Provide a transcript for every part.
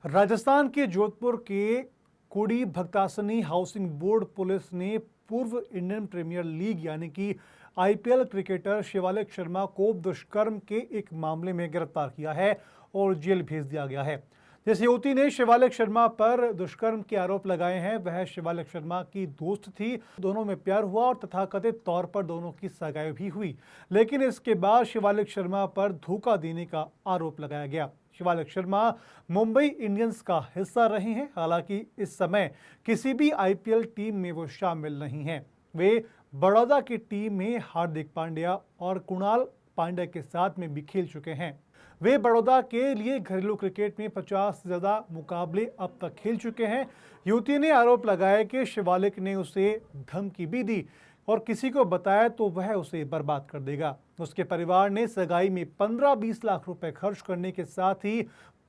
राजस्थान के जोधपुर के कोडी भक्तासनी हाउसिंग बोर्ड पुलिस ने पूर्व इंडियन प्रीमियर लीग यानी कि आईपीएल क्रिकेटर शिवालिक शर्मा को दुष्कर्म के एक मामले में गिरफ्तार किया है और जेल भेज दिया गया है। जिस युवती ने शिवालिक शर्मा पर दुष्कर्म के आरोप लगाए हैं वह शिवालिक शर्मा की दोस्त थी। दोनों में प्यार हुआ और तथाकथित तौर पर दोनों की सगाई भी हुई, लेकिन इसके बाद शिवालिक शर्मा पर धोखा देने का आरोप लगाया गया। शिवालिक शर्मा मुंबई इंडियंस का हिस्सा रहे हैं। हालांकि इस समय किसी भी आईपीएल टीम में वो शामिल नहीं हैं। वे बड़ौदा की टीम में हार्दिक पांड्या और कुणाल पांड्या के साथ में भी खेल चुके हैं। वे बड़ौदा के लिए घरेलू क्रिकेट में 50 से ज्यादा मुकाबले अब तक खेल चुके हैं। युवती ने आरोप लगाया कि शिवालिक ने उसे धमकी भी दी और किसी को बताया तो वह उसे बर्बाद कर देगा। उसके परिवार ने सगाई में 15-20 लाख रुपए खर्च करने के साथ ही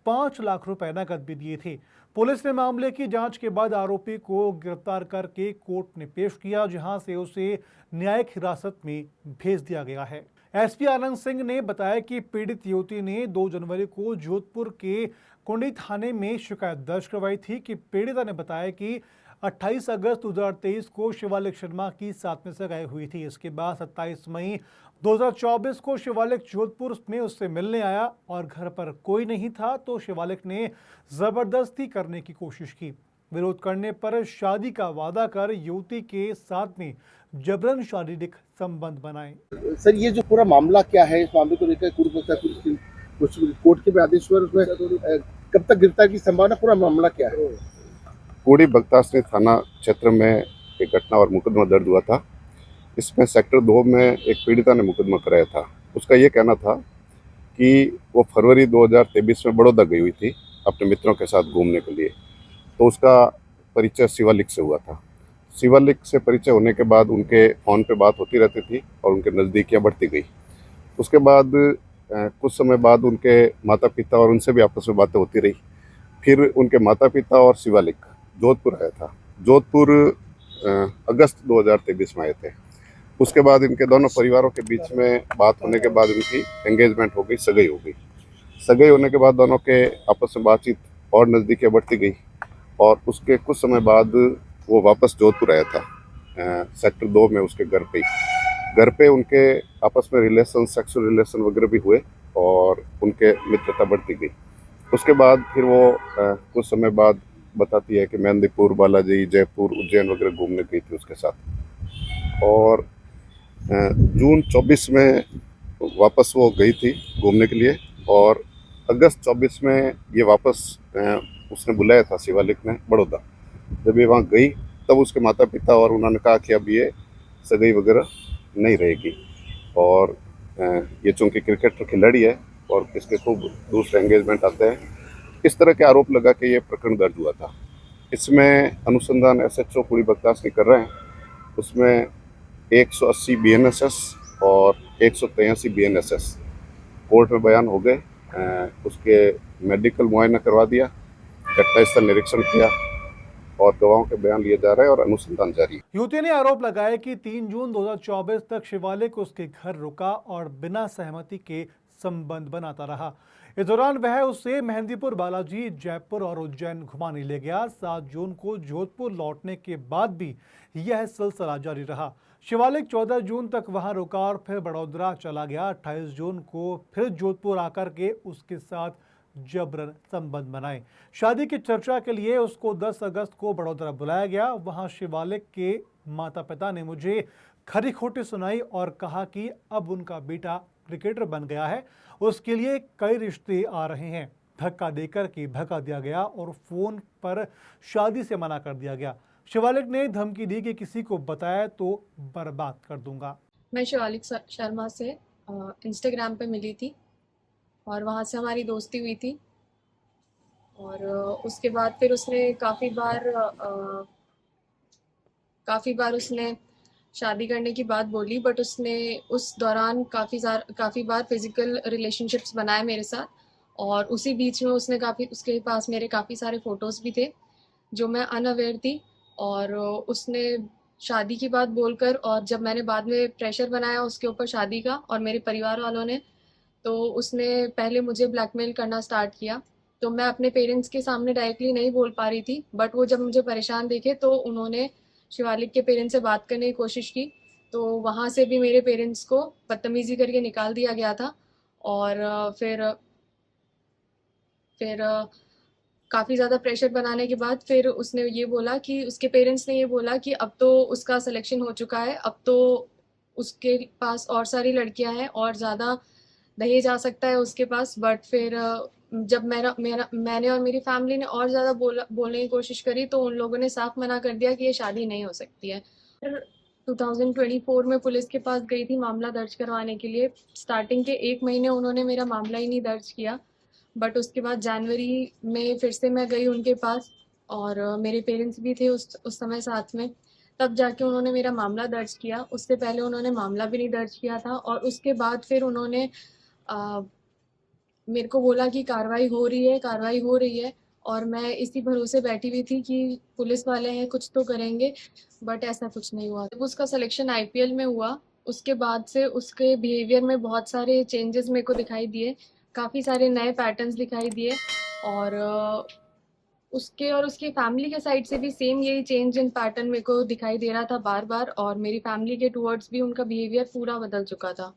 5 लाख रुपए नकद भी दिए थे। पुलिस ने मामले की जांच के बाद आरोपी को गिरफ्तार करके कोर्ट में पेश किया, जहां से उसे न्यायिक हिरासत में भेज दिया गया है। एसपी आनंद सिंह ने बताया कि पीड़ित युवती ने 2 जनवरी को जोधपुर के कुंडी थाने में शिकायत दर्ज करवाई थी कि पीड़िता ने बताया कि 28 अगस्त 2023 को शिवालिक शर्मा की साथ में सगाई हुई थी। इसके बाद 27 मई 2024 को शिवालिक जोधपुर में उससे मिलने आया और घर पर कोई नहीं था तो शिवालिक ने जबरदस्ती करने की कोशिश की। विरोध करने पर शादी का वादा कर युवती के साथ में जबरन शारीरिक संबंध बनाए। सर, ये जो पूरा मामला क्या है, इस मामले को लेकर कुछ कोर्ट के आदेश पर उसमें कब तक गिरफ्तार की संभावना, पूरा मामला क्या है? कोडी भक्तासनी थाना क्षेत्र में एक घटना और मुकदमा दर्ज हुआ था। इसमें सेक्टर 2 में एक पीड़िता ने मुकदमा कराया था। उसका ये कहना था कि वो फरवरी 2023 में बड़ौदा गई हुई थी अपने मित्रों के साथ घूमने के लिए। तो उसका परिचय शिवालिक से हुआ था। शिवालिक से परिचय होने के बाद उनके फ़ोन पे बात होती रहती थी और उनके नज़दीकियाँ बढ़ती गई। उसके बाद कुछ समय बाद उनके माता पिता और उनसे भी आपस में बातें होती रही। फिर उनके माता पिता और शिवालिक जोधपुर आया था। जोधपुर अगस्त 2023 में आए थे। उसके बाद इनके दोनों परिवारों के बीच में बात होने के बाद इनकी एंगेजमेंट हो गई, सगाई हो गई। सगाई होने के बाद दोनों के आपस में बातचीत और नज़दीकियाँ बढ़ती गई और उसके कुछ समय बाद वो वापस जोधपुर आया था। सेक्टर 2 में उसके घर पे उनके आपस में रिलेशन, सेक्सुअल रिलेशन वगैरह भी हुए और उनके मित्रता बढ़ती गई। उसके बाद फिर वो कुछ समय बाद बताती है कि मेहंदीपुर, बालाजी, जयपुर, उज्जैन वगैरह घूमने गई थी उसके साथ। और जून 24 में वापस वो गई थी घूमने के लिए और अगस्त 24 में ये वापस उसने बुलाया था शिवालिक ने बड़ौदा। जब ये वहाँ गई तब उसके माता पिता और उन्होंने कहा कि अब ये सगाई वगैरह नहीं रहेगी और ये चूँकि क्रिकेट खिलाड़ी है और इसके खूब दूसरे एंगेजमेंट आते हैं, इस तरह के आरोप लगा के ये प्रकरण दर्ज हुआ था। इसमें अनुसंधान एसएचओ कोडी भक्तासनी कर रहे हैं। उसमें 180 बीएनएसएस और 183 बीएनएसएस कोर्ट में बयान हो गए। उसके मेडिकल मुआयना करवा दिया, घटनास्थल निरीक्षण किया और गवाहों के बयान लिए जा रहे हैं और अनुसंधान जारी है। युवती ने आरोप लगाया कि 3 जून 2024 तक शिवालिक उसके घर रुका और बिना सहमति के संबंध बनाता रहा। इस दौरान वह उसे मेहंदीपुर, बालाजी, जयपुर और उज्जैन घुमाने ले गया। 7 जून को जोधपुर लौटने के बाद भी यह सिलसिला जारी रहा। शिवालिक 14 जून तक वहां रुका और फिर बड़ौदा चला गया। 28 जून को फिर जोधपुर आकर के उसके साथ जबरन संबंध बनाए। शादी की चर्चा के लिए उसको 10 अगस्त को बड़ौदा बुलाया गया। वहां शिवालिक के माता पिता ने मुझे खरी खोटी सुनाई और कहा कि अब उनका बेटा क्रिकेटर बन गया है, उसके लिए कई रिश्ते आ रहे हैं। धक्का देकर के भगा दिया गया और फोन पर शादी से मना कर दिया गया। शिवालिक ने धमकी दी कि किसी को बताया तो बर्बाद कर दूंगा। मैं शिवालिक शर्मा से इंस्टाग्राम पे मिली थी और वहाँ से हमारी दोस्ती हुई थी और उसके बाद फिर उसने काफ़ी बार उसने शादी करने की बात बोली, बट उसने उस दौरान काफ़ी बार फिज़िकल रिलेशनशिप्स बनाए मेरे साथ और उसी बीच में उसके पास मेरे काफ़ी सारे फ़ोटोज़ भी थे जो मैं अनअवेयर थी। और उसने शादी की बात बोलकर, और जब मैंने बाद में प्रेशर बनाया उसके ऊपर शादी का और मेरे परिवार वालों ने, तो उसने पहले मुझे ब्लैकमेल करना स्टार्ट किया। तो मैं अपने पेरेंट्स के सामने डायरेक्टली नहीं बोल पा रही थी, बट वो जब मुझे परेशान देखे तो उन्होंने शिवालिक के पेरेंट्स से बात करने की कोशिश की, तो वहाँ से भी मेरे पेरेंट्स को बदतमीज़ी करके निकाल दिया गया था। और फिर काफ़ी ज़्यादा प्रेशर बनाने के बाद फिर उसने ये बोला कि उसके पेरेंट्स ने ये बोला कि अब तो उसका सिलेक्शन हो चुका है, अब तो उसके पास और सारी लड़कियां हैं और ज़्यादा दहेज आ सकता है उसके पास। बट फिर जब मैंने और मेरी फैमिली ने और ज़्यादा बोलने की कोशिश करी तो उन लोगों ने साफ मना कर दिया कि ये शादी नहीं हो सकती है। फिर 2024 में पुलिस के पास गई थी मामला दर्ज करवाने के लिए। स्टार्टिंग के 1 महीने उन्होंने मेरा मामला ही नहीं दर्ज किया, बट उसके बाद जनवरी में फिर से मैं गई उनके पास और मेरे पेरेंट्स भी थे उस समय साथ में, तब जाके उन्होंने मेरा मामला दर्ज किया। उससे पहले उन्होंने मामला भी नहीं दर्ज किया था और उसके बाद फिर उन्होंने मेरे को बोला कि कार्रवाई हो रही है और मैं इसी भरोसे बैठी हुई थी कि पुलिस वाले हैं कुछ तो करेंगे, बट ऐसा कुछ नहीं हुआ। जब उसका सिलेक्शन आईपीएल में हुआ उसके बाद से उसके बिहेवियर में बहुत सारे चेंजेस मेरे को दिखाई दिए, काफ़ी सारे नए पैटर्न्स दिखाई दिए और उसके और उसकी फैमिली के साइड से भी सेम यही चेंज इन पैटर्न मेरे को दिखाई दे रहा था बार बार, और मेरी फैमिली के टुवर्ड्स भी उनका बिहेवियर पूरा बदल चुका था।